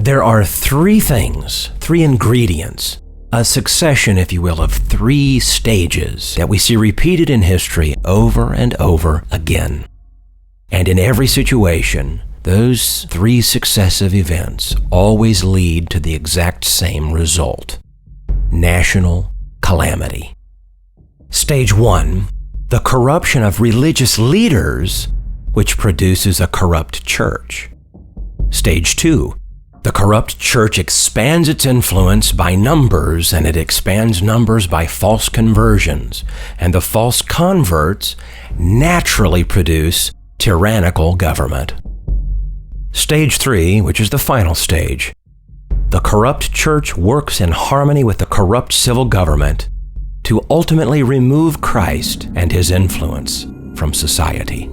There are three things, three ingredients, a succession, if you will, of three stages that we see repeated in history over and over again. And in every situation, those three successive events always lead to the exact same result: national calamity. Stage 1, the corruption of religious leaders, which produces a corrupt church. Stage 2, the corrupt church expands its influence by numbers, and it expands numbers by false conversions, and the false converts naturally produce tyrannical government. Stage 3, which is the final stage, the corrupt church works in harmony with the corrupt civil government to ultimately remove Christ and his influence from society.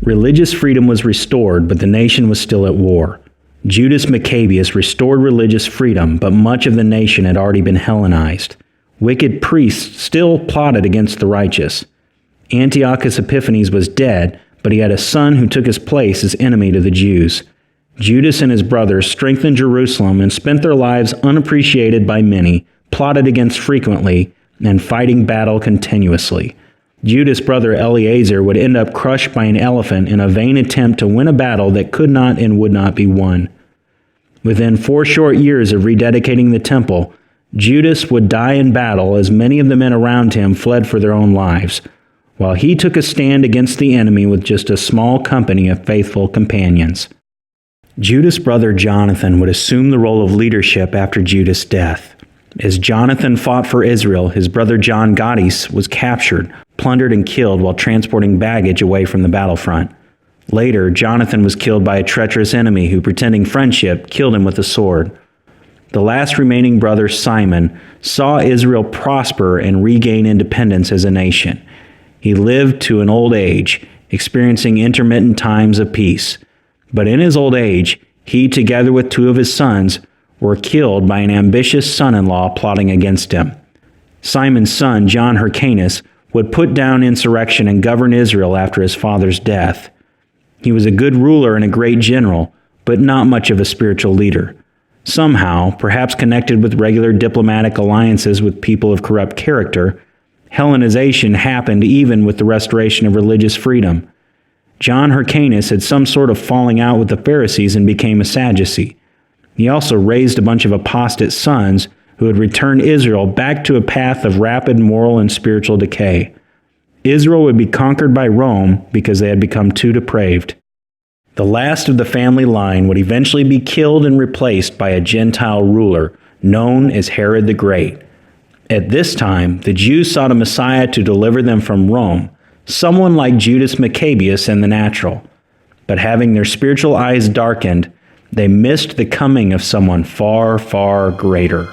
Religious freedom was restored, but the nation was still at war. Judas Maccabeus restored religious freedom, but much of the nation had already been Hellenized. Wicked priests still plotted against the righteous. Antiochus Epiphanes was dead, but he had a son who took his place as enemy to the Jews. Judas and his brothers strengthened Jerusalem and spent their lives unappreciated by many, plotted against frequently, and fighting battle continuously. Judas' brother Eleazar would end up crushed by an elephant in a vain attempt to win a battle that could not and would not be won. Within 4 short years of rededicating the temple, Judas would die in battle as many of the men around him fled for their own lives, while he took a stand against the enemy with just a small company of faithful companions. Judas' brother Jonathan would assume the role of leadership after Judas' death. As Jonathan fought for Israel, his brother John Gaddis was captured, plundered, and killed while transporting baggage away from the battlefront. Later, Jonathan was killed by a treacherous enemy who, pretending friendship, killed him with a sword. The last remaining brother, Simon, saw Israel prosper and regain independence as a nation. He lived to an old age, experiencing intermittent times of peace. But in his old age, he, together with 2 of his sons, were killed by an ambitious son-in-law plotting against him. Simon's son, John Hyrcanus, would put down insurrection and govern Israel after his father's death. He was a good ruler and a great general, but not much of a spiritual leader. Somehow, perhaps connected with regular diplomatic alliances with people of corrupt character, Hellenization happened even with the restoration of religious freedom. John Hyrcanus had some sort of falling out with the Pharisees and became a Sadducee. He also raised a bunch of apostate sons who had returned Israel back to a path of rapid moral and spiritual decay. Israel would be conquered by Rome because they had become too depraved. The last of the family line would eventually be killed and replaced by a Gentile ruler known as Herod the Great. At this time, the Jews sought a Messiah to deliver them from Rome, someone like Judas Maccabeus in the natural. But having their spiritual eyes darkened, they missed the coming of someone far, far greater.